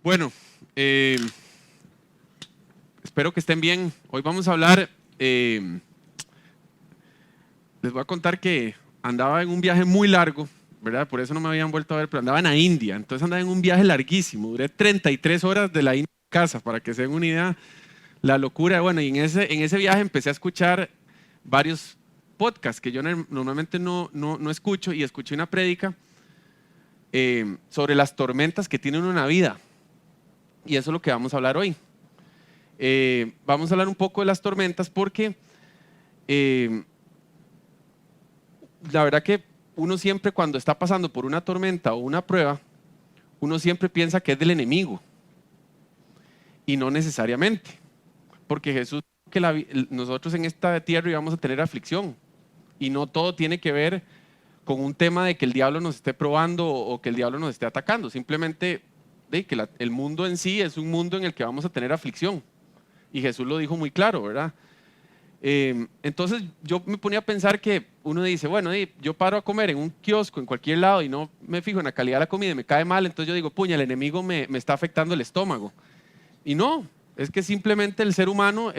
Bueno, espero que estén bien. Hoy vamos a hablar, les voy a contar que andaba en un viaje muy largo, ¿verdad? Por eso no me habían vuelto a ver, pero andaba en la India. Entonces andaba en un viaje larguísimo. Duré 33 horas de la India a casa, para que se den una idea, la locura. Bueno, y en ese viaje empecé a escuchar varios podcasts que yo normalmente no escucho, y escuché una prédica sobre las tormentas que tiene uno en la vida. Y eso es lo que vamos a hablar hoy. Vamos a hablar un poco de las tormentas porque la verdad que uno siempre, cuando está pasando por una tormenta o una prueba, uno siempre piensa que es del enemigo, y no necesariamente, porque Jesús dijo que nosotros en esta tierra íbamos a tener aflicción, y no todo tiene que ver con un tema de que el diablo nos esté probando o que el diablo nos esté atacando. Simplemente que el mundo en sí es un mundo en el que vamos a tener aflicción, y Jesús lo dijo muy claro, ¿verdad? Entonces yo me ponía a pensar que uno dice, bueno, yo paro a comer en un kiosco en cualquier lado y no me fijo en la calidad de la comida y me cae mal, entonces yo digo, puña, el enemigo me está afectando el estómago. Y no, es que simplemente el ser humano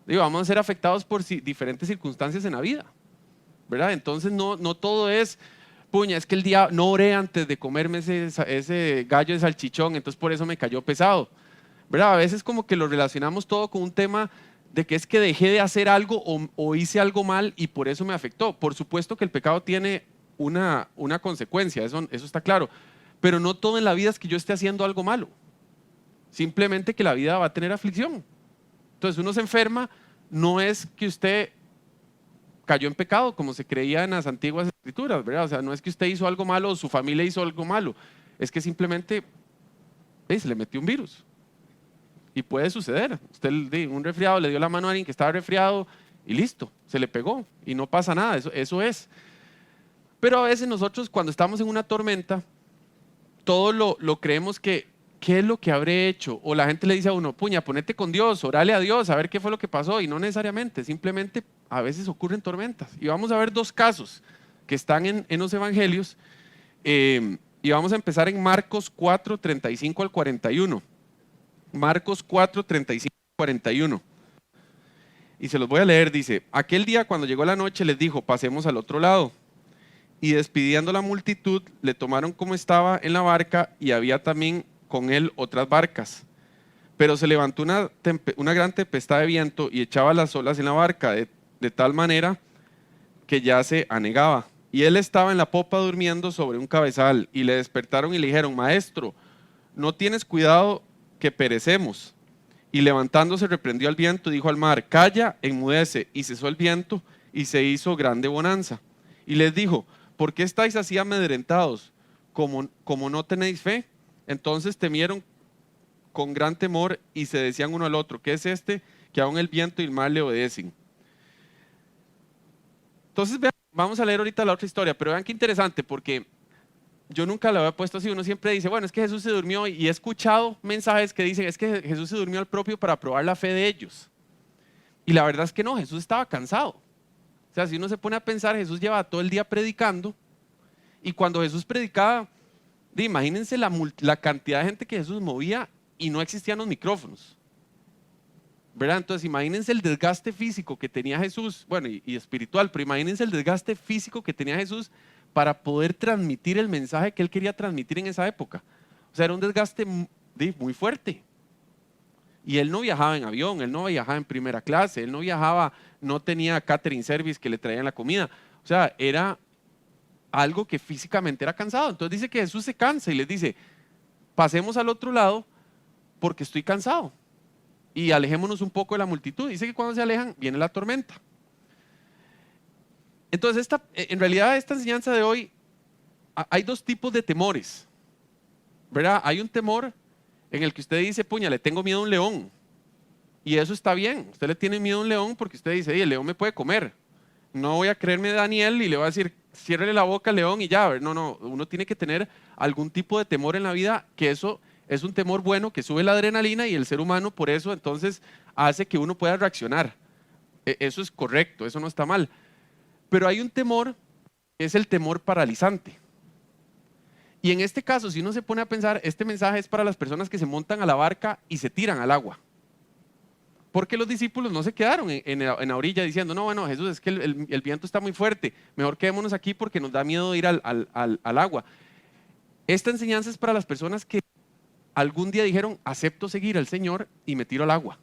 vamos a ser afectados por diferentes circunstancias en la vida, ¿verdad? Entonces no todo es, puña, es que el diablo, no oré antes de comerme ese gallo de salchichón, entonces por eso me cayó pesado, ¿verdad? A veces como que lo relacionamos todo con un tema de que es que dejé de hacer algo o hice algo mal y por eso me afectó. Por supuesto que el pecado tiene una consecuencia, eso está claro, pero no todo en la vida es que yo esté haciendo algo malo, simplemente que la vida va a tener aflicción. Entonces uno se enferma, no es que usted cayó en pecado como se creía en las antiguas escrituras, ¿verdad? O sea, no es que usted hizo algo malo o su familia hizo algo malo, es que simplemente se le metió un virus. Y puede suceder, usted un resfriado le dio la mano a alguien que estaba resfriado y listo, se le pegó y no pasa nada, eso es. Pero a veces nosotros, cuando estamos en una tormenta, todo lo creemos que, ¿qué es lo que habré hecho? O la gente le dice a uno, puña, ponete con Dios, orale a Dios, a ver qué fue lo que pasó. Y no necesariamente, simplemente a veces ocurren tormentas. Y vamos a ver dos casos que están en los evangelios, y vamos a empezar en Marcos 4, 35 al 41. Marcos 4, 35 al 41. Y se los voy a leer, dice: aquel día, cuando llegó la noche, les dijo, pasemos al otro lado. Y despidiendo la multitud, le tomaron como estaba en la barca, y había también con él otras barcas. Pero se levantó una gran tempestad de viento y echaba las olas en la barca de tal manera que ya se anegaba. Y él estaba en la popa durmiendo sobre un cabezal, y le despertaron y le dijeron, maestro, ¿no tienes cuidado que perecemos? Y levantándose reprendió al viento y dijo al mar, calla, enmudece. Y cesó el viento y se hizo grande bonanza. Y les dijo, ¿por qué estáis así amedrentados? ¿Como no tenéis fe? Entonces temieron con gran temor y se decían uno al otro, ¿qué es este que aún el viento y el mar le obedecen? Entonces vean, vamos a leer ahorita la otra historia, pero vean qué interesante, porque yo nunca lo había puesto así. Uno siempre dice, bueno, es que Jesús se durmió, y he escuchado mensajes que dicen, es que Jesús se durmió al propio para probar la fe de ellos. Y la verdad es que no, Jesús estaba cansado. O sea, si uno se pone a pensar, Jesús llevaba todo el día predicando, y cuando Jesús predicaba, imagínense la cantidad de gente que Jesús movía y no existían los micrófonos, ¿verdad? Entonces imagínense el desgaste físico que tenía Jesús, bueno, y espiritual, pero imagínense el desgaste físico que tenía Jesús para poder transmitir el mensaje que él quería transmitir en esa época. O sea, era un desgaste muy fuerte. Y él no viajaba en avión, él no viajaba en primera clase, él no viajaba, no tenía catering service que le traían la comida. O sea, era algo que físicamente era cansado. Entonces dice que Jesús se cansa y les dice, pasemos al otro lado porque estoy cansado y alejémonos un poco de la multitud. Dice que cuando se alejan viene la tormenta. Entonces en realidad esta enseñanza de hoy, hay dos tipos de temores, ¿verdad? Hay un temor en el que usted dice, puña, le tengo miedo a un león, y eso está bien. Usted le tiene miedo a un león porque usted dice, el león me puede comer. No voy a creerme Daniel y le voy a decir, ciérrele la boca al león y ya. No, uno tiene que tener algún tipo de temor en la vida, que eso es un temor bueno, que sube la adrenalina, y el ser humano por eso entonces hace que uno pueda reaccionar. Eso es correcto, eso no está mal. Pero hay un temor, que es el temor paralizante. Y en este caso, si uno se pone a pensar, este mensaje es para las personas que se montan a la barca y se tiran al agua. Porque los discípulos no se quedaron en la orilla diciendo, no, bueno, Jesús, es que el viento está muy fuerte, mejor quedémonos aquí porque nos da miedo ir al agua. Esta enseñanza es para las personas que algún día dijeron, acepto seguir al Señor y me tiro al agua.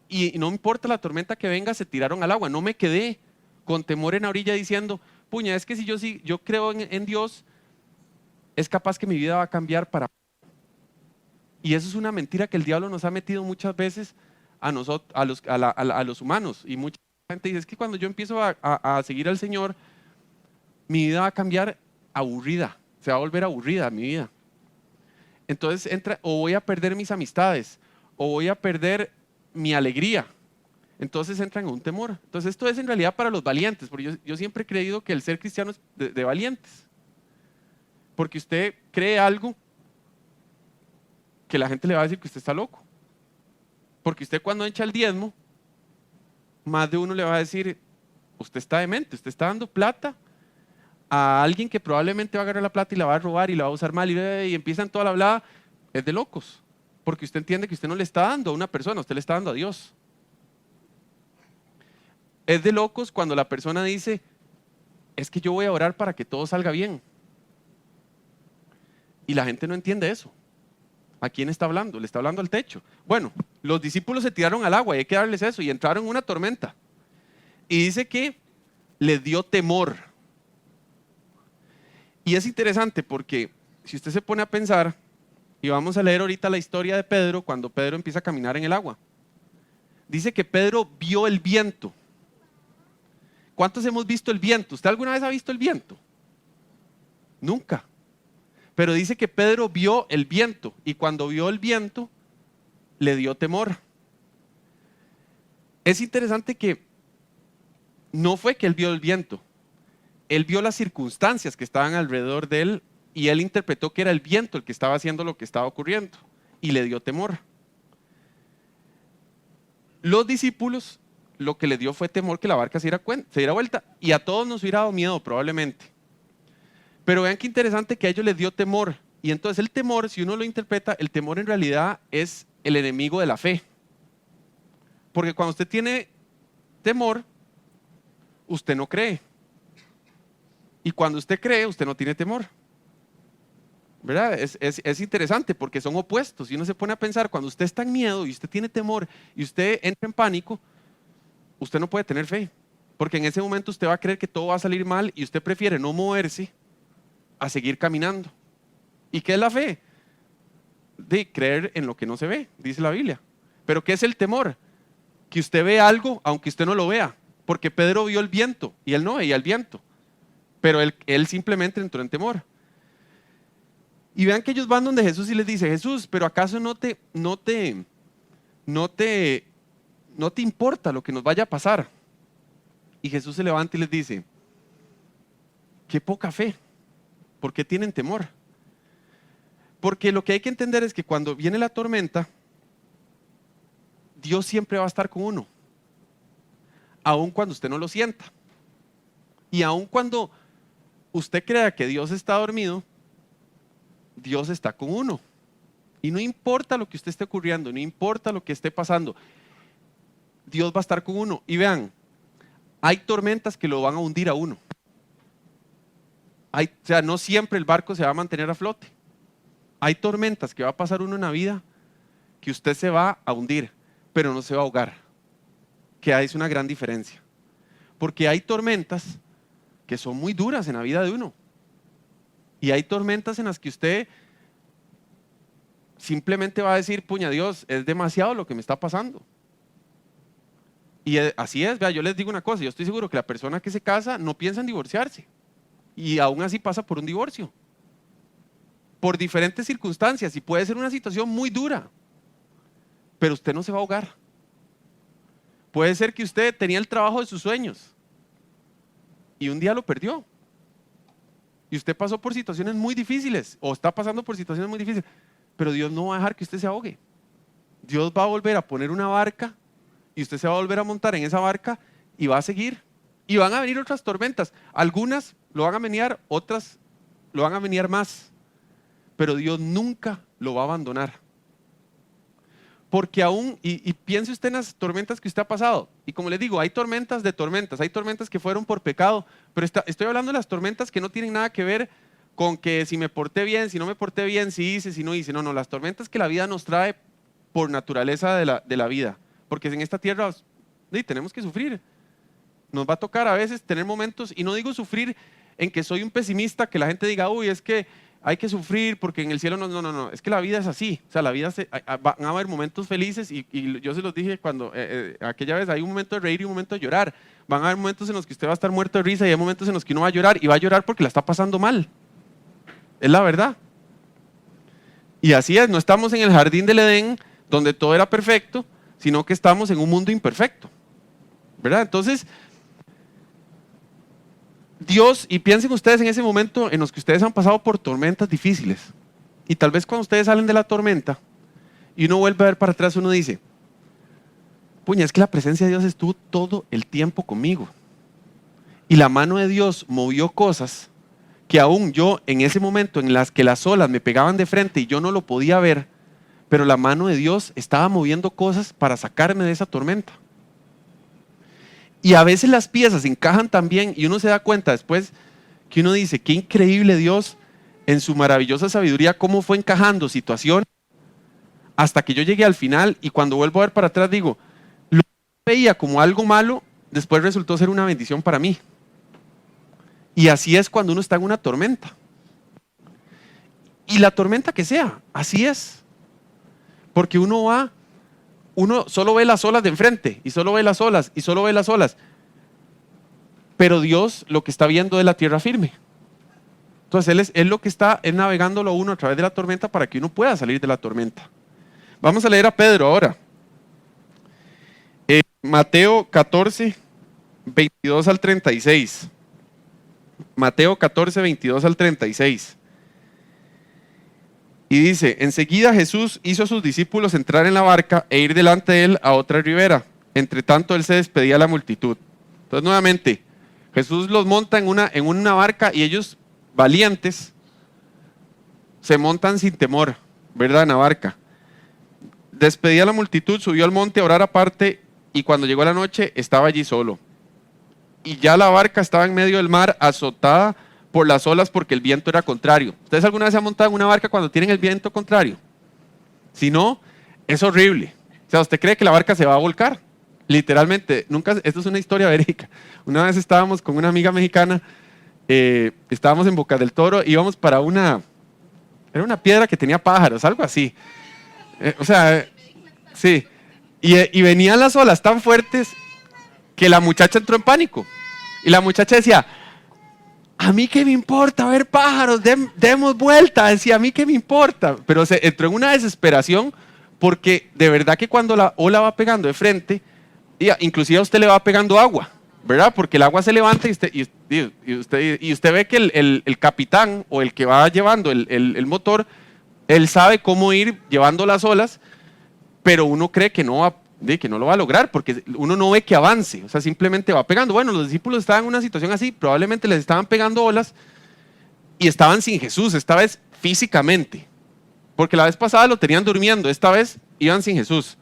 Y no importa la tormenta que venga, se tiraron al agua. No me quedé con temor en la orilla diciendo, puña, es que si yo creo en Dios, es capaz que mi vida va a cambiar para... Y eso es una mentira que el diablo nos ha metido muchas veces a nosotros, a los humanos. Y mucha gente dice, es que cuando yo empiezo a seguir al Señor, mi vida va a cambiar aburrida, se va a volver aburrida mi vida. Entonces entra, o voy a perder mis amistades, o voy a perder mi alegría. Entonces entran en un temor. Entonces esto es en realidad para los valientes, porque yo siempre he creído que el ser cristiano es de valientes. Porque usted cree algo que la gente le va a decir que usted está loco. Porque usted cuando echa el diezmo, más de uno le va a decir, usted está demente, usted está dando plata a alguien que probablemente va a agarrar la plata y la va a robar y la va a usar mal y empiezan toda la hablada, es de locos. Porque usted entiende que usted no le está dando a una persona, usted le está dando a Dios. Es de locos cuando la persona dice, es que yo voy a orar para que todo salga bien. Y la gente no entiende eso. ¿A quién está hablando? Le está hablando al techo. Bueno, los discípulos se tiraron al agua y hay que darles eso y entraron en una tormenta. Y dice que les dio temor. Y es interesante porque si usted se pone a pensar, y vamos a leer ahorita la historia de Pedro cuando Pedro empieza a caminar en el agua. Dice que Pedro vio el viento. ¿Cuántos hemos visto el viento? ¿Usted alguna vez ha visto el viento? Nunca. Pero dice que Pedro vio el viento y cuando vio el viento le dio temor. Es interesante que no fue que él vio el viento, él vio las circunstancias que estaban alrededor de él y él interpretó que era el viento el que estaba haciendo lo que estaba ocurriendo y le dio temor. Los discípulos lo que le dio fue temor que la barca se diera vuelta y a todos nos hubiera dado miedo probablemente. Pero vean qué interesante que a ellos les dio temor. Y entonces el temor, si uno lo interpreta, el temor en realidad es el enemigo de la fe. Porque cuando usted tiene temor, usted no cree. Y cuando usted cree, usted no tiene temor. ¿Verdad? Es interesante porque son opuestos. Y uno se pone a pensar, cuando usted está en miedo y usted tiene temor y usted entra en pánico, usted no puede tener fe. Porque en ese momento usted va a creer que todo va a salir mal y usted prefiere no moverse a seguir caminando. ¿Y qué es la fe? De creer en lo que no se ve, dice la Biblia. ¿Pero qué es el temor? Que usted ve algo aunque usted no lo vea. Porque Pedro vio el viento y él no veía el viento. Pero él simplemente entró en temor. Y vean que ellos van donde Jesús y les dice, Jesús, pero ¿acaso no te importa lo que nos vaya a pasar? Y Jesús se levanta y les dice, qué poca fe. ¿Por qué tienen temor? Porque lo que hay que entender es que cuando viene la tormenta, Dios siempre va a estar con uno, aun cuando usted no lo sienta. Y aun cuando usted crea que Dios está dormido, Dios está con uno. Y no importa lo que usted esté ocurriendo, no importa lo que esté pasando, Dios va a estar con uno. Y vean, hay tormentas que lo van a hundir a uno. O sea, no siempre el barco se va a mantener a flote. Hay tormentas que va a pasar uno en la vida que usted se va a hundir, pero no se va a ahogar. Que es una gran diferencia. Porque hay tormentas que son muy duras en la vida de uno. Y hay tormentas en las que usted simplemente va a decir, puña Dios, es demasiado lo que me está pasando. Y así es, vea, yo les digo una cosa, yo estoy seguro que la persona que se casa no piensa en divorciarse. Y aún así pasa por un divorcio. Por diferentes circunstancias y puede ser una situación muy dura. Pero usted no se va a ahogar. Puede ser que usted tenía el trabajo de sus sueños y un día lo perdió. Y usted pasó por situaciones muy difíciles o está pasando por situaciones muy difíciles. Pero Dios no va a dejar que usted se ahogue. Dios va a volver a poner una barca y usted se va a volver a montar en esa barca y va a seguir. Y van a venir otras tormentas. Algunas lo van a menear, otras lo van a menear más. Pero Dios nunca lo va a abandonar. Porque aún, y piense usted en las tormentas que usted ha pasado. Y como les digo, hay tormentas de tormentas. Hay tormentas que fueron por pecado. Pero estoy hablando de las tormentas que no tienen nada que ver con que si me porté bien, si no me porté bien, si hice, si no hice. No, las tormentas que la vida nos trae por naturaleza de la vida. Porque en esta tierra tenemos que sufrir. Nos va a tocar a veces tener momentos, y no digo sufrir en que soy un pesimista, que la gente diga, uy, es que hay que sufrir porque en el cielo no, es que la vida es así, o sea, la vida van a haber momentos felices y yo se los dije cuando, aquella vez, hay un momento de reír y un momento de llorar, van a haber momentos en los que usted va a estar muerto de risa y hay momentos en los que uno va a llorar y va a llorar porque la está pasando mal, es la verdad. Y así es, no estamos en el jardín del Edén donde todo era perfecto, sino que estamos en un mundo imperfecto, ¿verdad? Entonces, Dios, y piensen ustedes en ese momento en los que ustedes han pasado por tormentas difíciles, y tal vez cuando ustedes salen de la tormenta y uno vuelve a ver para atrás, uno dice, puña, es que la presencia de Dios estuvo todo el tiempo conmigo, y la mano de Dios movió cosas que aún yo en ese momento en las que las olas me pegaban de frente y yo no lo podía ver, pero la mano de Dios estaba moviendo cosas para sacarme de esa tormenta. Y a veces las piezas encajan tan bien y uno se da cuenta después que uno dice, qué increíble Dios en su maravillosa sabiduría, cómo fue encajando situaciones hasta que yo llegué al final, y cuando vuelvo a ver para atrás digo, lo que veía como algo malo, después resultó ser una bendición para mí. Y así es cuando uno está en una tormenta. Y la tormenta que sea, así es. Porque uno solo ve las olas de enfrente, y solo ve las olas, y solo ve las olas. Pero Dios lo que está viendo es la tierra firme. Entonces Él lo que está es navegándolo a uno a través de la tormenta para que uno pueda salir de la tormenta. Vamos a leer a Pedro ahora. Mateo 14, 22 al 36. Mateo 14, 22 al 36. Y dice, enseguida Jesús hizo a sus discípulos entrar en la barca e ir delante de él a otra ribera. Entre tanto, él se despedía de la multitud. Entonces, nuevamente, Jesús los monta en una barca y ellos, valientes, se montan sin temor, ¿verdad? En la barca. Despedía a la multitud, subió al monte a orar aparte y cuando llegó la noche estaba allí solo. Y ya la barca estaba en medio del mar, azotada por las olas porque el viento era contrario. ¿Ustedes alguna vez se han montado en una barca cuando tienen el viento contrario? Si no, es horrible. O sea, ¿usted cree que la barca se va a volcar? Literalmente, esto es una historia verídica. Una vez estábamos con una amiga mexicana, estábamos en Boca del Toro, íbamos para era una piedra que tenía pájaros, algo así. Sí. Y venían las olas tan fuertes que la muchacha entró en pánico. Y la muchacha decía, a mí qué me importa ver pájaros, demos vuelta, decía, a mí qué me importa. Pero se entró en una desesperación porque de verdad que cuando la ola va pegando de frente, inclusive a usted le va pegando agua, ¿verdad? Porque el agua se levanta y usted ve que el capitán o el que va llevando el motor, él sabe cómo ir llevando las olas, pero uno cree que no lo va a lograr porque uno no ve que avance, o sea, simplemente va pegando. Bueno, los discípulos estaban en una situación así, probablemente les estaban pegando olas y estaban sin Jesús, esta vez físicamente, porque la vez pasada lo tenían durmiendo, esta vez iban sin Jesús.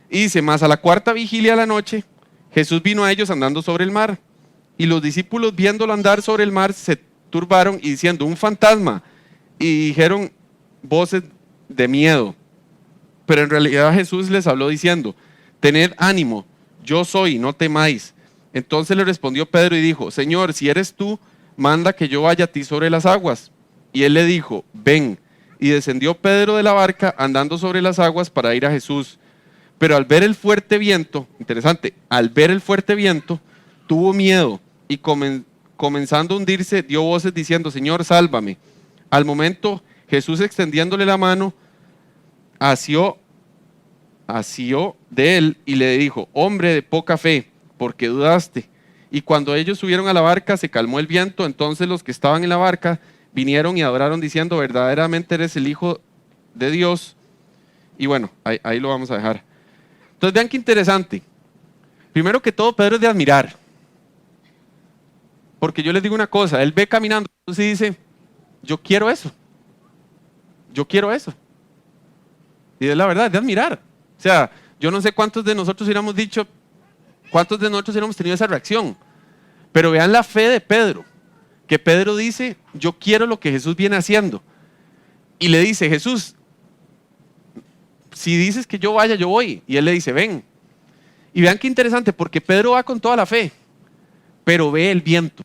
Y dice, más a la cuarta vigilia de la noche, Jesús vino a ellos andando sobre el mar, y los discípulos viéndolo andar sobre el mar se turbaron y diciendo, un fantasma, y dijeron voces de miedo. Pero en realidad Jesús les habló diciendo, tened ánimo, yo soy, no temáis. Entonces le respondió Pedro y dijo, Señor, si eres tú, manda que yo vaya a ti sobre las aguas. Y él le dijo, ven. Y descendió Pedro de la barca andando sobre las aguas para ir a Jesús. Pero al ver el fuerte viento, interesante, al ver el fuerte viento, tuvo miedo y comenzando a hundirse, dio voces diciendo, Señor, sálvame. Al momento, Jesús extendiéndole la mano, asió de él y le dijo, hombre de poca fe, ¿por qué dudaste? Y cuando ellos subieron a la barca, se calmó el viento. Entonces los que estaban en la barca vinieron y adoraron diciendo, verdaderamente eres el Hijo de Dios. Y bueno, ahí lo vamos a dejar. Entonces vean qué interesante. Primero que todo, Pedro es de admirar. Porque yo les digo una cosa, él ve caminando y dice, yo quiero eso. Yo quiero eso. Y es la verdad, es de admirar. O sea, yo no sé cuántos de nosotros hubiéramos dicho, cuántos de nosotros hubiéramos tenido esa reacción. Pero vean la fe de Pedro. Que Pedro dice, yo quiero lo que Jesús viene haciendo. Y le dice, Jesús, si dices que yo vaya, yo voy. Y él le dice, ven. Y vean qué interesante, porque Pedro va con toda la fe, pero ve el viento.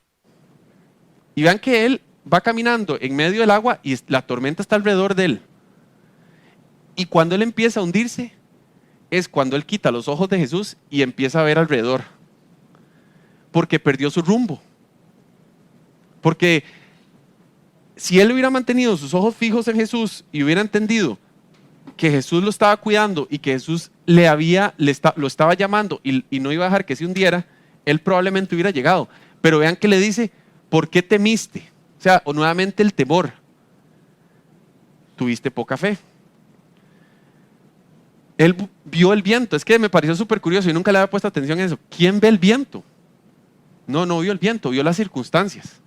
Y vean que él va caminando en medio del agua y la tormenta está alrededor de él. Y cuando él empieza a hundirse, es cuando él quita los ojos de Jesús y empieza a ver alrededor. Porque perdió su rumbo. Porque si él hubiera mantenido sus ojos fijos en Jesús y hubiera entendido que Jesús lo estaba cuidando y que Jesús lo estaba llamando y no iba a dejar que se hundiera, él probablemente hubiera llegado. Pero vean que le dice, ¿por qué temiste? O sea, o nuevamente el temor. Tuviste poca fe. Él vio el viento. Es que me pareció súper curioso y nunca le había puesto atención a eso. ¿Quién ve el viento? No vio el viento, vio las circunstancias.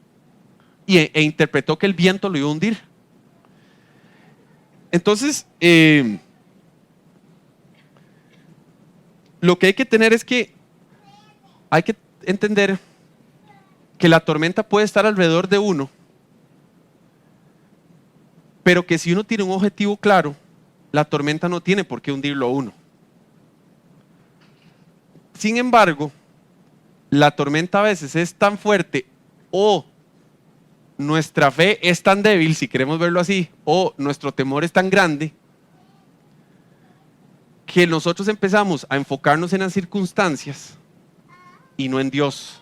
E interpretó que el viento lo iba a hundir. Entonces, lo que hay que tener es que hay que entender que la tormenta puede estar alrededor de uno, pero que si uno tiene un objetivo claro, la tormenta no tiene por qué hundirlo a uno. Sin embargo, la tormenta a veces es tan fuerte o nuestra fe es tan débil, si queremos verlo así, o nuestro temor es tan grande, que nosotros empezamos a enfocarnos en las circunstancias y no en Dios.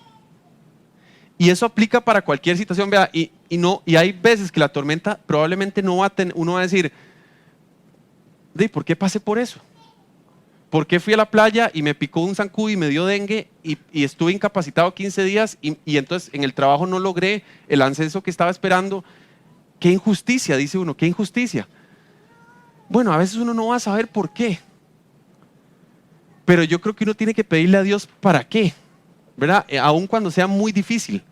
Y eso aplica para cualquier situación, vea, y hay veces que la tormenta probablemente no va a tener, uno va a decir, ¿por qué pasé por eso? ¿Por qué fui a la playa y me picó un zancudo y me dio dengue y estuve incapacitado 15 días y entonces en el trabajo no logré el ascenso que estaba esperando? ¡Qué injusticia!, dice uno, ¡qué injusticia! Bueno, a veces uno no va a saber por qué, pero yo creo que uno tiene que pedirle a Dios para qué, ¿verdad? Aun cuando sea muy difícil,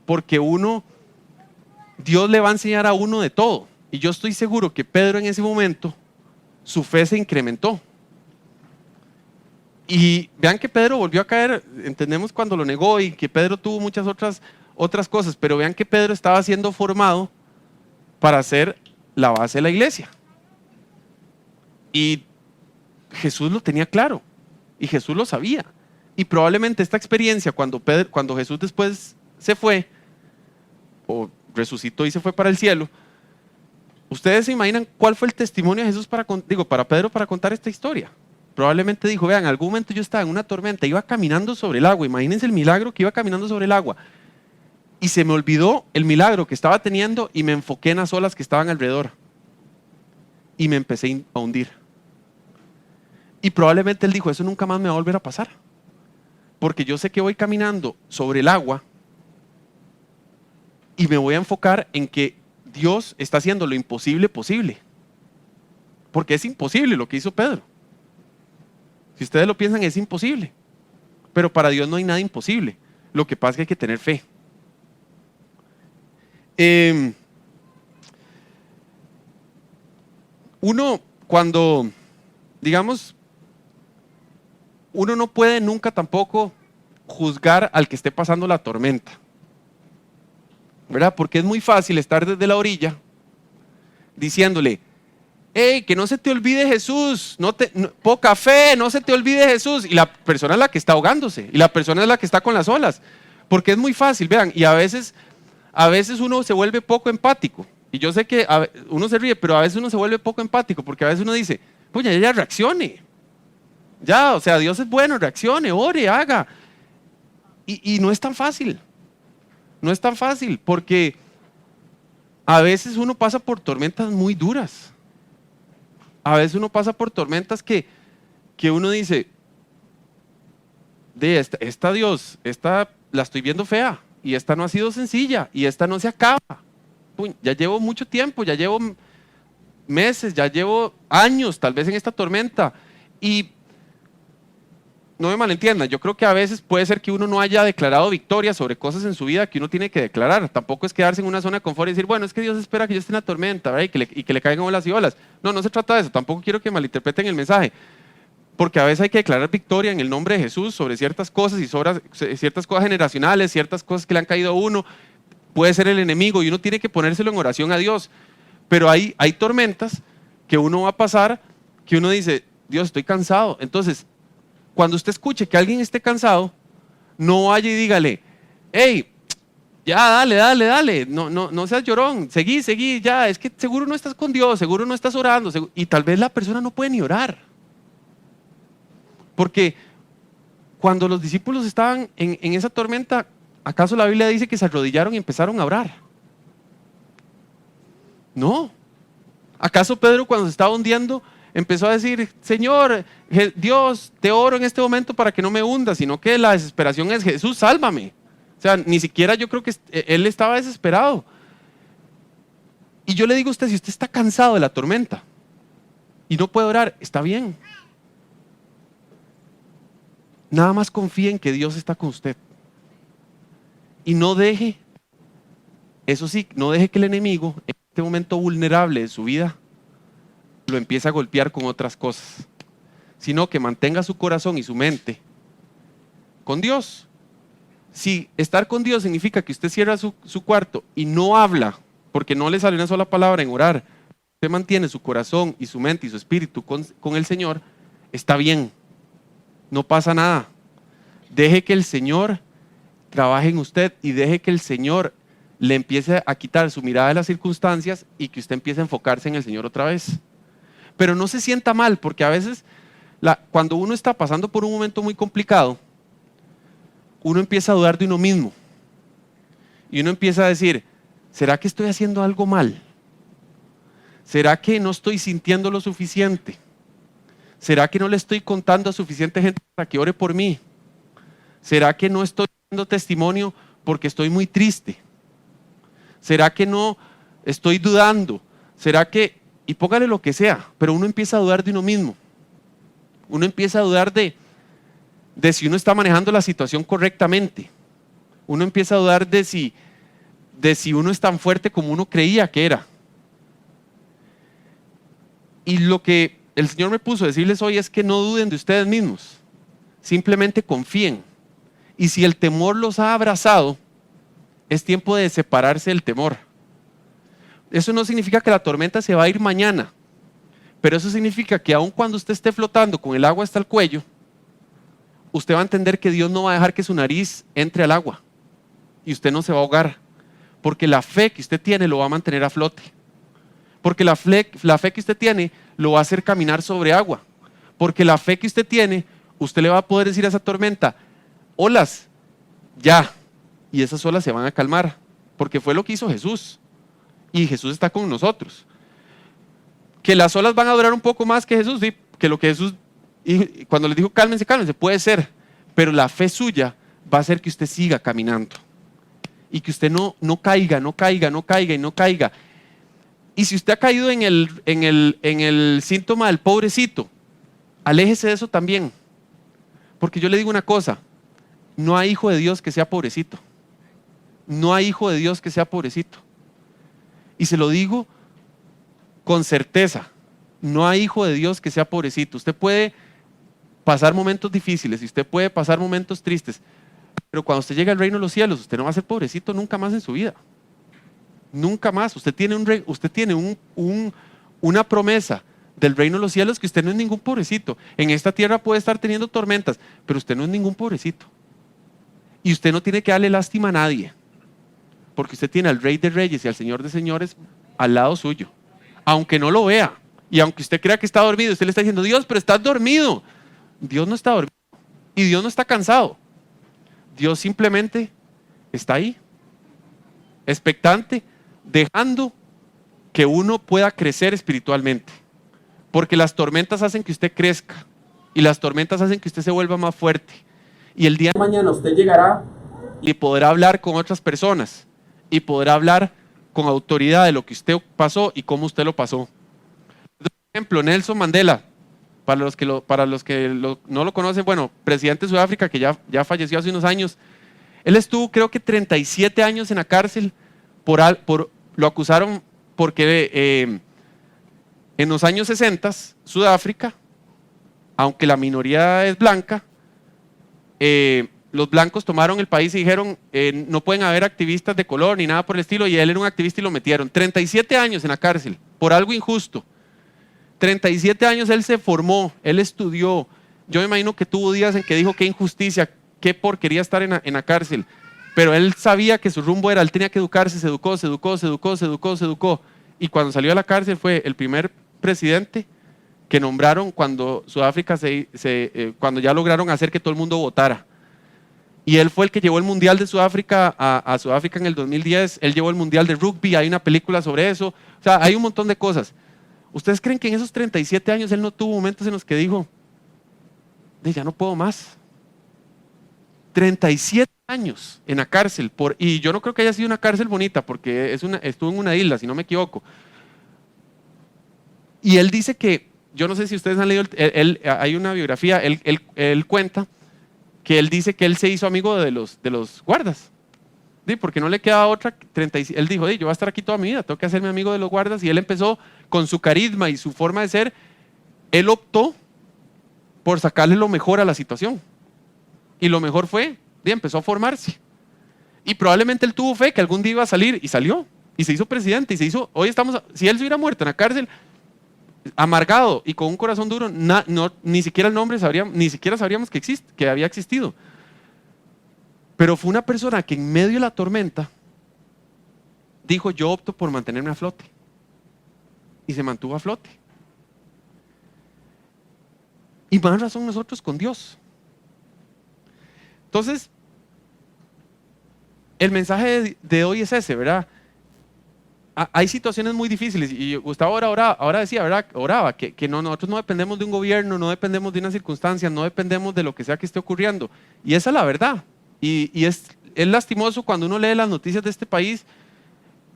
porque Dios le va a enseñar a uno de todo. Y yo estoy seguro que Pedro en ese momento, su fe se incrementó. Y vean que Pedro volvió a caer, entendemos cuando lo negó y que Pedro tuvo muchas otras cosas, pero vean que Pedro estaba siendo formado para ser la base de la iglesia. Y Jesús lo tenía claro, y Jesús lo sabía. Y probablemente esta experiencia, cuando Jesús después se fue, o resucitó y se fue para el cielo, ustedes se imaginan cuál fue el testimonio de Jesús para Pedro para contar esta historia. Probablemente dijo, vean, en algún momento yo estaba en una tormenta, iba caminando sobre el agua, imagínense el milagro que iba caminando sobre el agua, y se me olvidó el milagro que estaba teniendo y me enfoqué en las olas que estaban alrededor, y me empecé a hundir. Y probablemente él dijo, eso nunca más me va a volver a pasar, porque yo sé que voy caminando sobre el agua, y me voy a enfocar en que Dios está haciendo lo imposible posible, porque es imposible lo que hizo Pedro. Si ustedes lo piensan, es imposible. Pero para Dios no hay nada imposible. Lo que pasa es que hay que tener fe. Uno, cuando, digamos, uno no puede nunca tampoco juzgar al que esté pasando la tormenta, ¿verdad? Porque es muy fácil estar desde la orilla diciéndole, hey, que no se te olvide Jesús, poca fe, no se te olvide Jesús. Y la persona es la que está ahogándose, y la persona es la que está con las olas, porque es muy fácil, vean, y a veces uno se vuelve poco empático, y yo sé que uno se ríe, pero a veces uno se vuelve poco empático, porque a veces uno dice, pues ya reaccione, ya, o sea, Dios es bueno, reaccione, ore, haga, y no es tan fácil, porque a veces uno pasa por tormentas muy duras. A veces uno pasa por tormentas que uno dice, esta Dios, esta la estoy viendo fea, y esta no ha sido sencilla, y esta no se acaba. Ya llevo mucho tiempo, ya llevo meses, ya llevo años tal vez en esta tormenta, y no me malentiendan, yo creo que a veces puede ser que uno no haya declarado victoria sobre cosas en su vida que uno tiene que declarar. Tampoco es quedarse en una zona de confort y decir, bueno, es que Dios espera que yo esté en la tormenta, ¿verdad? Y que le caigan olas y olas. No, no se trata de eso. Tampoco quiero que malinterpreten el mensaje. Porque a veces hay que declarar victoria en el nombre de Jesús sobre ciertas cosas y sobre ciertas cosas generacionales, ciertas cosas que le han caído a uno. Puede ser el enemigo y uno tiene que ponérselo en oración a Dios. Pero hay tormentas que uno va a pasar, que uno dice, Dios, estoy cansado. Entonces, cuando usted escuche que alguien esté cansado, no vaya y dígale, hey, ya, dale, no seas llorón, seguí, ya, es que seguro no estás con Dios, seguro no estás orando, y tal vez la persona no puede ni orar. Porque cuando los discípulos estaban en esa tormenta, ¿acaso la Biblia dice que se arrodillaron y empezaron a orar? No. ¿Acaso Pedro, cuando se estaba hundiendo, empezó a decir, Señor, Dios, te oro en este momento para que no me hunda? Sino que la desesperación es, Jesús, sálvame. O sea, ni siquiera yo creo que él estaba desesperado. Y yo le digo a usted, si usted está cansado de la tormenta y no puede orar, está bien. Nada más confíe en que Dios está con usted. Y no deje, eso sí, no deje que el enemigo, en este momento vulnerable de su vida, lo empiece a golpear con otras cosas. Sino que mantenga su corazón y su mente con Dios. Si estar con Dios significa que usted cierra su cuarto y no habla, porque no le sale una sola palabra en orar, usted mantiene su corazón y su mente y su espíritu con el Señor, está bien. No pasa nada. Deje que el Señor trabaje en usted y deje que el Señor le empiece a quitar su mirada de las circunstancias y que usted empiece a enfocarse en el Señor otra vez. Pero no se sienta mal, porque a veces cuando uno está pasando por un momento muy complicado, uno empieza a dudar de uno mismo. Y uno empieza a decir, ¿será que estoy haciendo algo mal? ¿Será que no estoy sintiendo lo suficiente? ¿Será que no le estoy contando a suficiente gente para que ore por mí? ¿Será que no estoy dando testimonio porque estoy muy triste? ¿Será que no estoy dudando? ¿Será que, y póngale lo que sea, pero uno empieza a dudar de uno mismo? Uno empieza a dudar de si uno está manejando la situación correctamente. Uno empieza a dudar de si uno es tan fuerte como uno creía que era. Y lo que el Señor me puso a decirles hoy es que no duden de ustedes mismos. Simplemente confíen. Y si el temor los ha abrazado, es tiempo de separarse del temor. Eso no significa que la tormenta se va a ir mañana, pero eso significa que aun cuando usted esté flotando con el agua hasta el cuello, usted va a entender que Dios no va a dejar que su nariz entre al agua y usted no se va a ahogar, porque la fe que usted tiene lo va a mantener a flote, porque la fe que usted tiene lo va a hacer caminar sobre agua, porque la fe que usted tiene, usted le va a poder decir a esa tormenta, olas, ya, y esas olas se van a calmar, porque fue lo que hizo Jesús, y Jesús está con nosotros. Que las olas van a durar un poco más que Jesús, ¿sí? Que lo que Jesús, y cuando les dijo cálmense, puede ser, pero la fe suya va a hacer que usted siga caminando, y que usted no caiga. Y si usted ha caído en el síntoma del pobrecito, aléjese de eso también, porque yo le digo una cosa, no hay hijo de Dios que sea pobrecito. No hay hijo de Dios que sea pobrecito. Y se lo digo con certeza, no hay hijo de Dios que sea pobrecito. Usted puede pasar momentos difíciles y usted puede pasar momentos tristes, pero cuando usted llega al reino de los cielos, usted no va a ser pobrecito nunca más en su vida. Nunca más. Usted tiene una promesa del reino de los cielos que usted no es ningún pobrecito. En esta tierra puede estar teniendo tormentas, pero usted no es ningún pobrecito. Y usted no tiene que darle lástima a nadie, porque usted tiene al Rey de Reyes y al Señor de Señores al lado suyo, aunque no lo vea. Y aunque usted crea que está dormido, usted le está diciendo, Dios, pero estás dormido. Dios no está dormido y Dios no está cansado. Dios simplemente está ahí, expectante, dejando que uno pueda crecer espiritualmente, porque las tormentas hacen que usted crezca y las tormentas hacen que usted se vuelva más fuerte, y el día de mañana usted llegará y podrá hablar con otras personas y podrá hablar con autoridad de lo que usted pasó y cómo usted lo pasó. Por ejemplo, Nelson Mandela, Para los que no lo conocen, bueno, presidente de Sudáfrica que ya falleció hace unos años. Él estuvo creo que 37 años en la cárcel lo acusaron porque en los años 60 Sudáfrica, aunque la minoría es blanca, los blancos tomaron el país y dijeron no pueden haber activistas de color ni nada por el estilo, y él era un activista y lo metieron. 37 años en la cárcel por algo injusto. 37 años él se formó, él estudió. Yo me imagino que tuvo días en que dijo qué injusticia, qué porquería estar en la cárcel. Pero él sabía que su rumbo era, él tenía que educarse, se educó. Y cuando salió de la cárcel fue el primer presidente que nombraron cuando Sudáfrica cuando ya lograron hacer que todo el mundo votara. Y él fue el que llevó el Mundial de Sudáfrica a Sudáfrica en el 2010. Él llevó el Mundial de Rugby, hay una película sobre eso. O sea, hay un montón de cosas. ¿Ustedes creen que en esos 37 años él no tuvo momentos en los que dijo, ya no puedo más? 37 años en la cárcel, y yo no creo que haya sido una cárcel bonita, porque estuvo en una isla, si no me equivoco. Y él dice que, yo no sé si ustedes han leído, hay una biografía, él cuenta que él dice que él se hizo amigo de los guardas, ¿sí? Porque no le quedaba otra. Él dijo, yo voy a estar aquí toda mi vida, tengo que hacerme amigo de los guardas, y él empezó con su carisma y su forma de ser, él optó por sacarle lo mejor a la situación. Y lo mejor fue, empezó a formarse. Y probablemente él tuvo fe que algún día iba a salir, y salió. Y se hizo presidente, si él se hubiera muerto en la cárcel, amargado y con un corazón duro, ni siquiera el nombre ni siquiera sabríamos que había existido. Pero fue una persona que en medio de la tormenta dijo, yo opto por mantenerme a flote. Y se mantuvo a flote. Y más razón nosotros con Dios. Entonces, el mensaje de hoy es ese, ¿verdad? Hay situaciones muy difíciles, y Gustavo ahora decía, ¿verdad? Oraba, que nosotros no dependemos de un gobierno, no dependemos de una circunstancia, no dependemos de lo que sea que esté ocurriendo. Y esa es la verdad. Y es lastimoso cuando uno lee las noticias de este país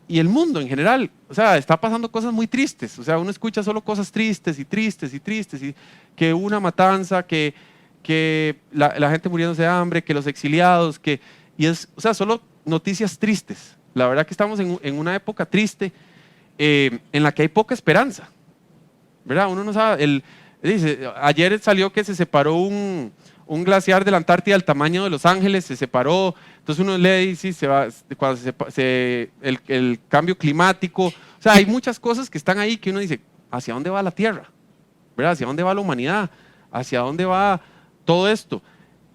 y el mundo en general. O sea, está pasando cosas muy tristes. O sea, uno escucha solo cosas tristes, y que una matanza, que la gente muriéndose de hambre, que los exiliados, o sea, solo noticias tristes. La verdad que estamos en una época triste, en la que hay poca esperanza, ¿verdad? Uno no sabe, dice, ayer salió que se separó un glaciar de la Antártida del tamaño de Los Ángeles, se separó. Entonces uno lee y sí, el cambio climático. O sea, hay muchas cosas que están ahí que uno dice, ¿hacia dónde va la Tierra? ¿Verdad? ¿Hacia dónde va la humanidad? ¿Hacia dónde va todo esto?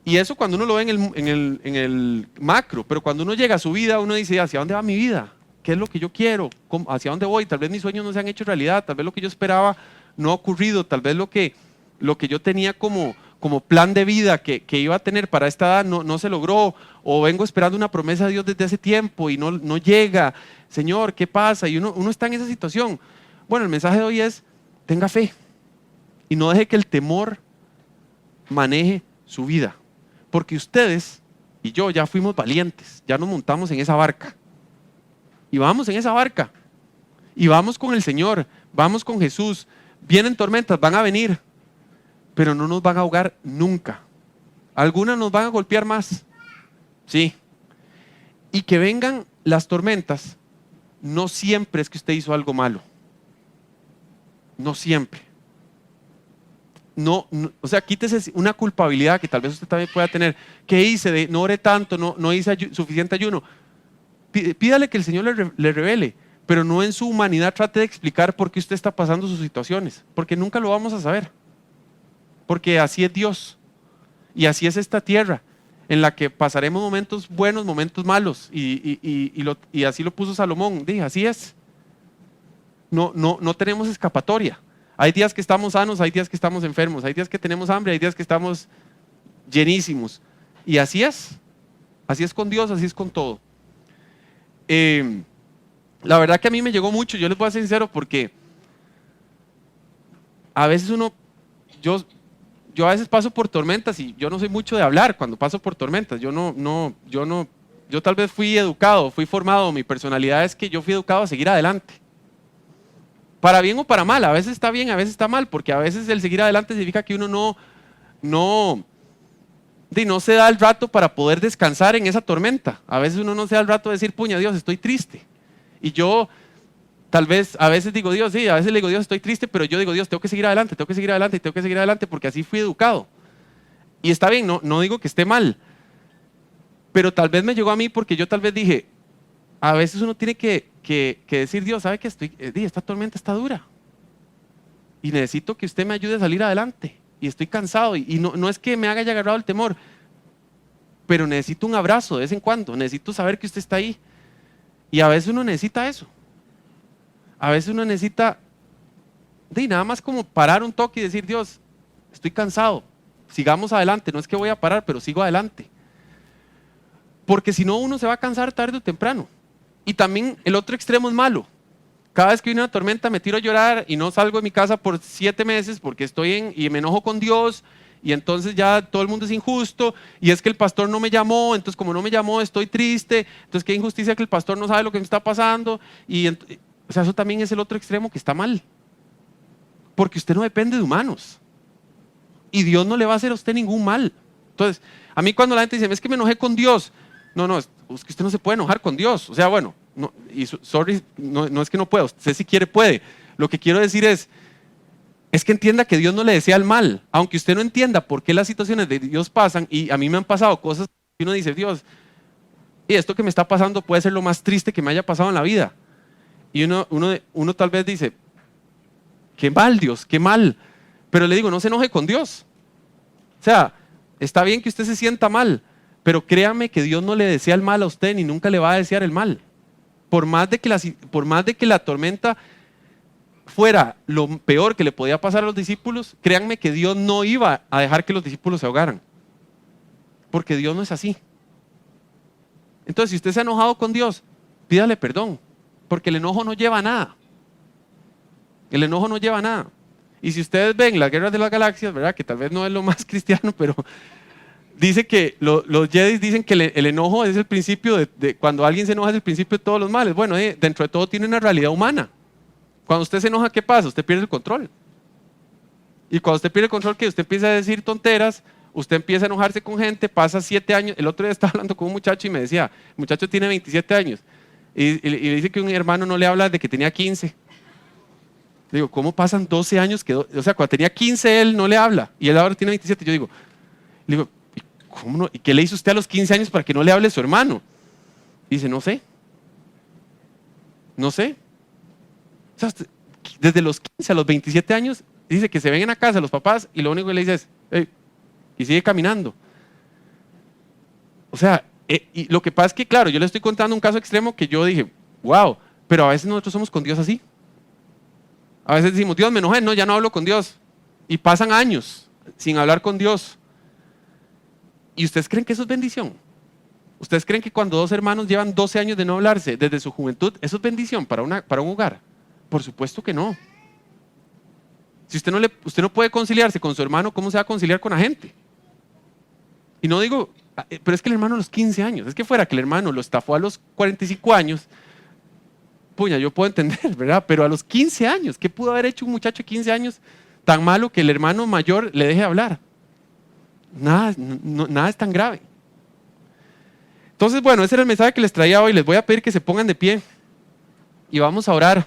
Y eso cuando uno lo ve en el macro, pero cuando uno llega a su vida, uno dice, ¿hacia dónde va mi vida? ¿Qué es lo que yo quiero? ¿Hacia dónde voy? Tal vez mis sueños no se han hecho realidad, tal vez lo que yo esperaba no ha ocurrido, tal vez lo que yo tenía como plan de vida que iba a tener para esta edad no se logró, o vengo esperando una promesa de Dios desde hace tiempo y no llega. Señor, ¿qué pasa? Y uno está en esa situación. Bueno, el mensaje de hoy es, tenga fe y no deje que el temor maneje su vida. Porque ustedes y yo ya fuimos valientes, ya nos montamos en esa barca. Y vamos en esa barca. Y vamos con el Señor, vamos con Jesús. Vienen tormentas, van a venir, pero no nos van a ahogar nunca. Algunas nos van a golpear más, sí. Y que vengan las tormentas, no siempre es que usted hizo algo malo. No siempre. No, o sea, quítese una culpabilidad que tal vez usted también pueda tener. ¿Qué hice? No oré tanto, no hice suficiente ayuno. Pídale que el Señor le revele, pero no en su humanidad trate de explicar por qué usted está pasando sus situaciones, porque nunca lo vamos a saber. Porque así es Dios, y así es esta tierra, en la que pasaremos momentos buenos, momentos malos, y así lo puso Salomón. Dije, así es. No tenemos escapatoria. Hay días que estamos sanos, hay días que estamos enfermos, hay días que tenemos hambre, hay días que estamos llenísimos. Y así es con Dios, así es con todo. La verdad que a mí me llegó mucho, yo les voy a ser sincero, porque a veces yo a veces paso por tormentas, y yo no soy mucho de hablar cuando paso por tormentas. Yo tal vez fui educado, fui formado, mi personalidad es que yo fui educado a seguir adelante. Para bien o para mal, a veces está bien, a veces está mal, porque a veces el seguir adelante significa que uno no se da el rato para poder descansar en esa tormenta. A veces uno no se da el rato de decir, puña, Dios, estoy triste. Y yo tal vez, a veces digo, Dios, sí, a veces le digo, Dios, estoy triste, pero yo digo, Dios, tengo que seguir adelante, tengo que seguir adelante, tengo que seguir adelante, porque así fui educado. Y está bien, no digo que esté mal, pero tal vez me llegó a mí porque yo tal vez dije, a veces uno tiene que decir, Dios, ¿sabe que esta tormenta está dura? Y necesito que usted me ayude a salir adelante. Y estoy cansado. Y no es que me haya agarrado el temor, pero necesito un abrazo de vez en cuando. Necesito saber que usted está ahí. Y a veces uno necesita eso. A veces uno necesita nada más como parar un toque y decir, Dios, estoy cansado. Sigamos adelante. No es que voy a parar, pero sigo adelante. Porque si no, uno se va a cansar tarde o temprano. Y también el otro extremo es malo. Cada vez que viene una tormenta me tiro a llorar y no salgo de mi casa por 7 meses porque y me enojo con Dios y entonces ya todo el mundo es injusto y es que el pastor no me llamó, entonces como no me llamó estoy triste, entonces qué injusticia que el pastor no sabe lo que me está pasando o sea, eso también es el otro extremo que está mal. Porque usted no depende de humanos y Dios no le va a hacer a usted ningún mal. Entonces, a mí cuando la gente dice, es que me enojé con Dios, no, es que usted no se puede enojar con Dios, o sea, bueno, no es que no pueda, usted si quiere puede. Lo que quiero decir es que entienda que Dios no le desea el mal, aunque usted no entienda por qué las situaciones de Dios pasan, y a mí me han pasado cosas que uno dice, Dios, y esto que me está pasando puede ser lo más triste que me haya pasado en la vida. Y uno tal vez dice, qué mal Dios, qué mal, pero le digo, no se enoje con Dios. O sea, está bien que usted se sienta mal, pero créame que Dios no le desea el mal a usted ni nunca le va a desear el mal. Por más de que la tormenta fuera lo peor que le podía pasar a los discípulos, créanme que Dios no iba a dejar que los discípulos se ahogaran. Porque Dios no es así. Entonces, si usted se ha enojado con Dios, pídale perdón. Porque el enojo no lleva a nada. El enojo no lleva a nada. Y si ustedes ven las guerras de las galaxias, ¿verdad? Que tal vez no es lo más cristiano, pero dice que los Jedi dicen que el enojo es el principio cuando alguien se enoja es el principio de todos los males. Bueno, dentro de todo tiene una realidad humana. Cuando usted se enoja, ¿qué pasa? Usted pierde el control. Y cuando usted pierde el control, ¿qué? Usted empieza a decir tonteras, usted empieza a enojarse con gente, pasa 7 años. El otro día estaba hablando con un muchacho y me decía, el muchacho tiene 27 años. Y dice que un hermano no le habla desde que tenía 15. Le digo, ¿cómo pasan 12 años? O sea, cuando tenía 15 él no le habla y él ahora tiene 27. Le digo, ¿cómo no? ¿Y qué le hizo usted a los 15 años para que no le hable su hermano? Y dice, no sé. O sea, desde los 15 a los 27 años, dice que se ven en la casa los papás y lo único que le dice es, hey, y sigue caminando. O sea, y lo que pasa es que, claro, yo le estoy contando un caso extremo que yo dije, wow, pero a veces nosotros somos con Dios así. A veces decimos, Dios, me enojé, no, ya no hablo con Dios. Y pasan años sin hablar con Dios. ¿Y ustedes creen que eso es bendición? ¿Ustedes creen que cuando 2 hermanos llevan 12 años de no hablarse desde su juventud, eso es bendición para un hogar? Por supuesto que no. Si usted no puede conciliarse con su hermano, ¿cómo se va a conciliar con la gente? Y no digo, pero es que el hermano a los 15 años, es que fuera que el hermano lo estafó a los 45 años, puña, yo puedo entender, ¿verdad? Pero a los 15 años, ¿qué pudo haber hecho un muchacho de 15 años tan malo que el hermano mayor le deje hablar? Nada es tan grave. Entonces, bueno, ese era el mensaje que les traía hoy. Les voy a pedir que se pongan de pie y vamos a orar.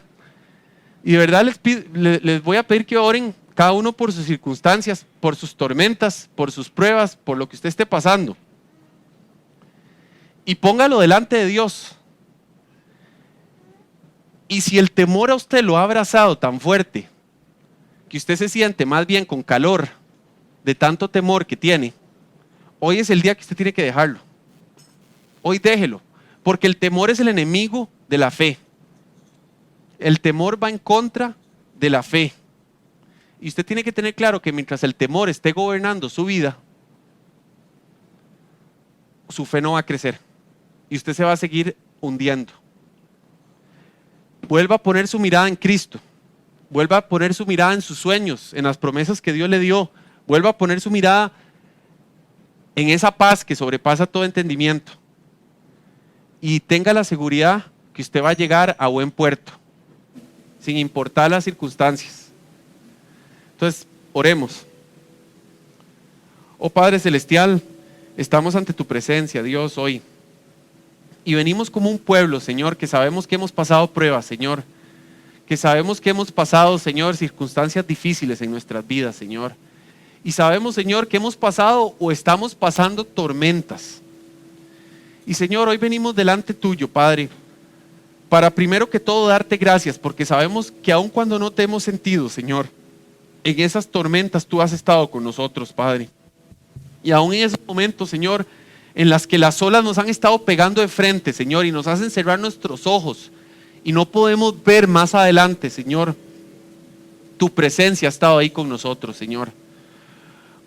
Y de verdad les voy a pedir que oren cada uno por sus circunstancias, por sus tormentas, por sus pruebas, por lo que usted esté pasando. Y póngalo delante de Dios. Y si el temor a usted lo ha abrazado tan fuerte, que usted se siente más bien con calor de tanto temor que tiene, hoy es el día que usted tiene que dejarlo. Hoy déjelo, porque el temor es el enemigo de la fe. El temor va en contra de la fe. Y usted tiene que tener claro que mientras el temor esté gobernando su vida, su fe no va a crecer. Y usted se va a seguir hundiendo. Vuelva a poner su mirada en Cristo. Vuelva a poner su mirada en sus sueños, en las promesas que Dios le dio. Vuelva a poner su mirada en esa paz que sobrepasa todo entendimiento. Y tenga la seguridad que usted va a llegar a buen puerto. sin importar las circunstancias. Entonces, oremos. Oh Padre Celestial, estamos ante tu presencia, Dios, hoy. Y venimos como un pueblo, Señor, que sabemos que hemos pasado pruebas, Señor. Que sabemos que hemos pasado, Señor, circunstancias difíciles en nuestras vidas, Señor. Y sabemos, Señor, que hemos pasado o estamos pasando tormentas. Y Señor, hoy venimos delante tuyo, Padre, para primero que todo darte gracias, porque sabemos que aun cuando no te hemos sentido, Señor, en esas tormentas tú has estado con nosotros, Padre. Y aún en esos momentos, Señor, en las que las olas nos han estado pegando de frente, Señor, y nos hacen cerrar nuestros ojos y no podemos ver más adelante, Señor, tu presencia ha estado ahí con nosotros, Señor.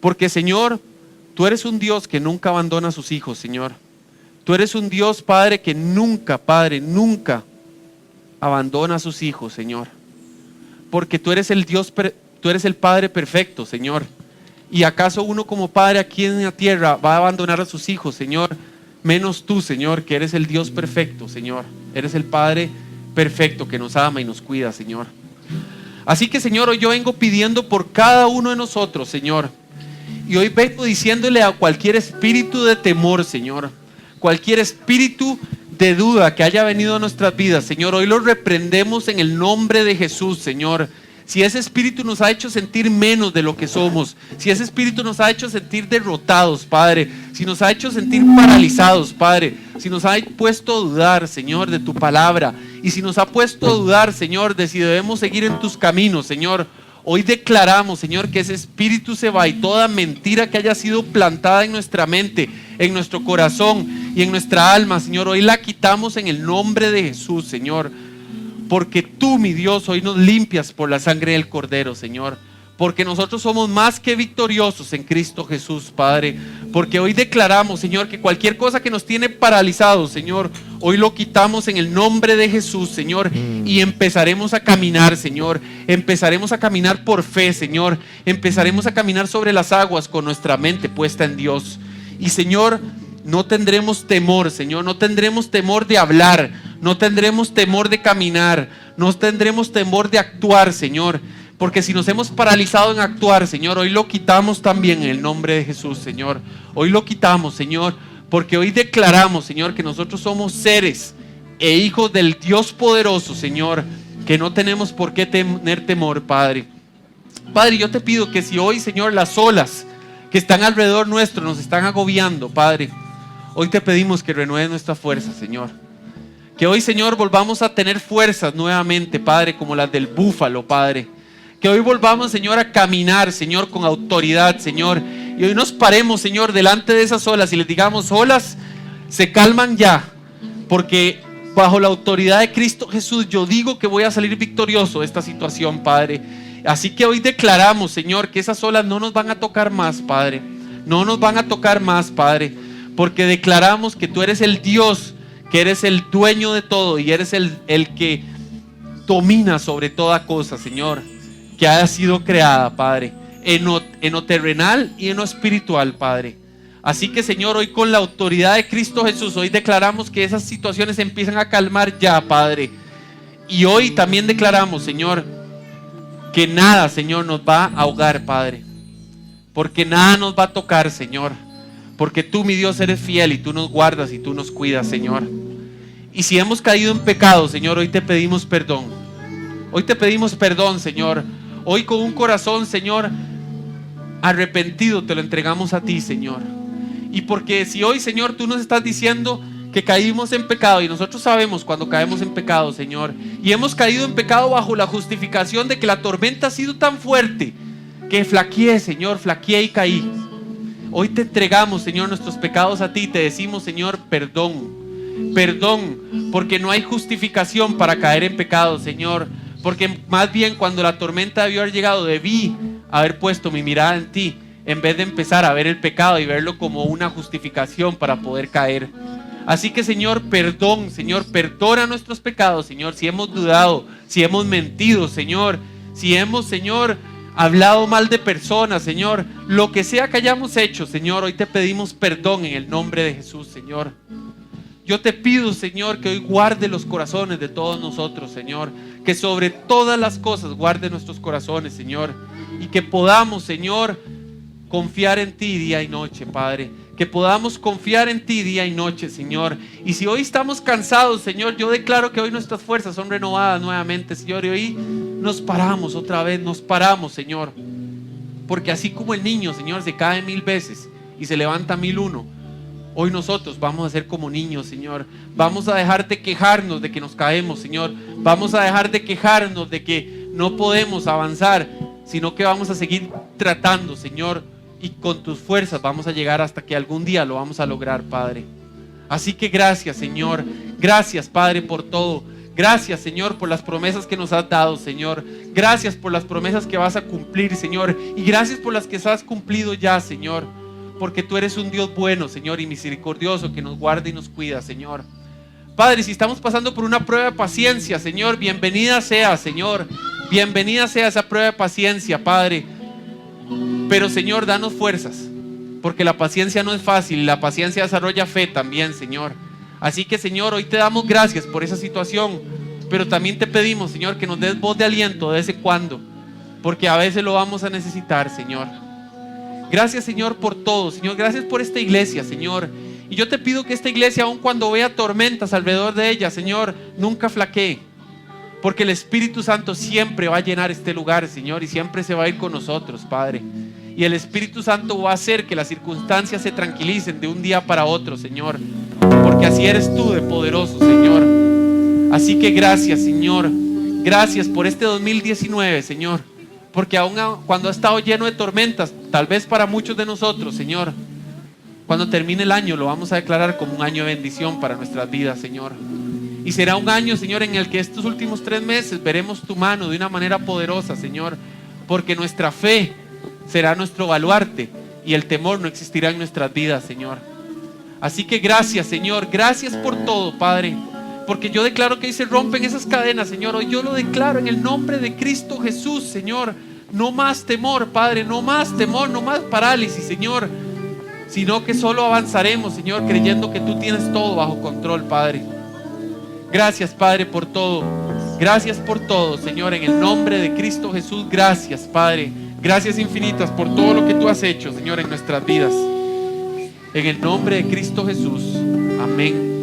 Porque, Señor, tú eres un Dios que nunca abandona a sus hijos, Señor. Tú eres un Dios, Padre, que nunca, Padre, nunca abandona a sus hijos, Señor. Porque tú eres el Dios, tú eres el Padre perfecto, Señor. ¿Y acaso uno como padre aquí en la tierra va a abandonar a sus hijos, Señor? Menos tú, Señor, que eres el Dios perfecto, Señor. Eres el Padre perfecto que nos ama y nos cuida, Señor. Así que, Señor, hoy yo vengo pidiendo por cada uno de nosotros, Señor. Y hoy vengo diciéndole a cualquier espíritu de temor, Señor, cualquier espíritu de duda que haya venido a nuestras vidas, Señor, hoy lo reprendemos en el nombre de Jesús, Señor. Si ese espíritu nos ha hecho sentir menos de lo que somos, si ese espíritu nos ha hecho sentir derrotados, Padre, si nos ha hecho sentir paralizados, Padre, si nos ha puesto a dudar, Señor, de tu palabra, y si nos ha puesto a dudar, Señor, de si debemos seguir en tus caminos, Señor, hoy declaramos, Señor, que ese espíritu se va y toda mentira que haya sido plantada en nuestra mente, en nuestro corazón y en nuestra alma, Señor, hoy la quitamos en el nombre de Jesús, Señor. Porque tú, mi Dios, hoy nos limpias por la sangre del Cordero, Señor. Porque nosotros somos más que victoriosos en Cristo Jesús, Padre. Porque hoy declaramos, Señor, que cualquier cosa que nos tiene paralizados, Señor, hoy lo quitamos en el nombre de Jesús, Señor. Y empezaremos a caminar, Señor. Empezaremos a caminar por fe, Señor. Empezaremos a caminar sobre las aguas con nuestra mente puesta en Dios. Y, Señor, no tendremos temor, Señor, no tendremos temor de hablar, no tendremos temor de caminar, no tendremos temor de actuar, Señor, porque si nos hemos paralizado en actuar, Señor, hoy lo quitamos también en el nombre de Jesús, Señor. Hoy lo quitamos, Señor, porque hoy declaramos, Señor, que nosotros somos seres e hijos del Dios poderoso, Señor, que no tenemos por qué tener temor, Padre. Padre, yo te pido que si hoy, Señor, las olas que están alrededor nuestro nos están agobiando, Padre, hoy te pedimos que renueves nuestra fuerza, Señor. Que hoy, Señor, volvamos a tener fuerzas nuevamente, Padre, como las del búfalo, Padre. Que hoy volvamos, Señor, a caminar, Señor, con autoridad, Señor. Y hoy nos paremos, Señor, delante de esas olas y les digamos: olas, se calman ya. Porque bajo la autoridad de Cristo Jesús, yo digo que voy a salir victorioso de esta situación, Padre. Así que hoy declaramos, Señor, que esas olas no nos van a tocar más, Padre. No nos van a tocar más, Padre. Porque declaramos que tú eres el Dios, que eres el dueño de todo y eres el que domina sobre toda cosa, Señor, que haya sido creada, Padre, en lo terrenal y en lo espiritual, Padre. Así que, Señor, hoy con la autoridad de Cristo Jesús, hoy declaramos que esas situaciones empiezan a calmar ya, Padre. Y hoy también declaramos, Señor, que nada, Señor, nos va a ahogar, Padre. Porque nada nos va a tocar, Señor. Porque tú, mi Dios, eres fiel y tú nos guardas y tú nos cuidas, Señor. Y si hemos caído en pecado, Señor, hoy te pedimos perdón. Hoy te pedimos perdón, Señor. Hoy con un corazón, Señor, arrepentido te lo entregamos a ti, Señor. Y porque si hoy, Señor, tú nos estás diciendo que caímos en pecado, y nosotros sabemos cuando caemos en pecado, Señor, y hemos caído en pecado bajo la justificación de que la tormenta ha sido tan fuerte que flaqueé, Señor, flaqueé y caí. Hoy te entregamos, Señor, nuestros pecados a ti y te decimos, Señor, perdón. Perdón, porque no hay justificación para caer en pecado, Señor. Porque más bien cuando la tormenta debió haber llegado, debí haber puesto mi mirada en ti, en vez de empezar a ver el pecado y verlo como una justificación para poder caer. Así que, Señor, perdón, Señor, perdona nuestros pecados, Señor, si hemos dudado, si hemos mentido, Señor, si hemos, Señor, hablado mal de personas, Señor, lo que sea que hayamos hecho, Señor, hoy te pedimos perdón en el nombre de Jesús, Señor. Yo te pido, Señor, que hoy guarde los corazones de todos nosotros, Señor. Que sobre todas las cosas guarde nuestros corazones, Señor. Y que podamos, Señor, confiar en ti día y noche, Padre. Que podamos confiar en ti día y noche, Señor. Y si hoy estamos cansados, Señor, yo declaro que hoy nuestras fuerzas son renovadas nuevamente, Señor. Y hoy nos paramos otra vez, nos paramos, Señor. Porque así como el niño, Señor, se cae 1000 veces y se levanta 1001, hoy nosotros vamos a ser como niños, Señor. Vamos a dejar de quejarnos de que nos caemos, Señor. Vamos a dejar de quejarnos de que no podemos avanzar, sino que vamos a seguir tratando, Señor. Y con tus fuerzas vamos a llegar hasta que algún día lo vamos a lograr, Padre. Así que gracias, Señor. Gracias, Padre, por todo. Gracias, Señor, por las promesas que nos has dado, Señor. Gracias por las promesas que vas a cumplir, Señor. Y gracias por las que has cumplido ya, Señor. Porque tú eres un Dios bueno, Señor, y misericordioso, que nos guarda y nos cuida, Señor. Padre, si estamos pasando por una prueba de paciencia, Señor, bienvenida sea, Señor. Bienvenida sea esa prueba de paciencia, Padre. Pero, Señor, danos fuerzas, porque la paciencia no es fácil y la paciencia desarrolla fe también, Señor. Así que, Señor, hoy te damos gracias por esa situación, pero también te pedimos, Señor, que nos des voz de aliento de vez en cuando, porque a veces lo vamos a necesitar, Señor. Gracias, Señor, por todo, Señor. Gracias por esta iglesia, Señor. Y yo te pido que esta iglesia, aun cuando vea tormentas alrededor de ella, Señor, nunca flaquee. Porque el Espíritu Santo siempre va a llenar este lugar, Señor, y siempre se va a ir con nosotros, Padre. Y el Espíritu Santo va a hacer que las circunstancias se tranquilicen de un día para otro, Señor. Porque así eres tú de poderoso, Señor. Así que gracias, Señor. Gracias por este 2019, Señor. Porque aún cuando ha estado lleno de tormentas, tal vez para muchos de nosotros, Señor, cuando termine el año lo vamos a declarar como un año de bendición para nuestras vidas, Señor. Y será un año, Señor, en el que estos últimos 3 meses veremos tu mano de una manera poderosa, Señor. Porque nuestra fe será nuestro baluarte y el temor no existirá en nuestras vidas, Señor. Así que gracias, Señor. Gracias por todo, Padre. Porque yo declaro que hoy se rompen esas cadenas, Señor. Hoy yo lo declaro en el nombre de Cristo Jesús, Señor. No más temor, Padre. No más temor, no más parálisis, Señor. Sino que solo avanzaremos, Señor, creyendo que tú tienes todo bajo control, Padre. Gracias, Padre, por todo. Gracias por todo, Señor. En el nombre de Cristo Jesús, gracias, Padre. Gracias infinitas por todo lo que tú has hecho, Señor, en nuestras vidas. En el nombre de Cristo Jesús. Amén.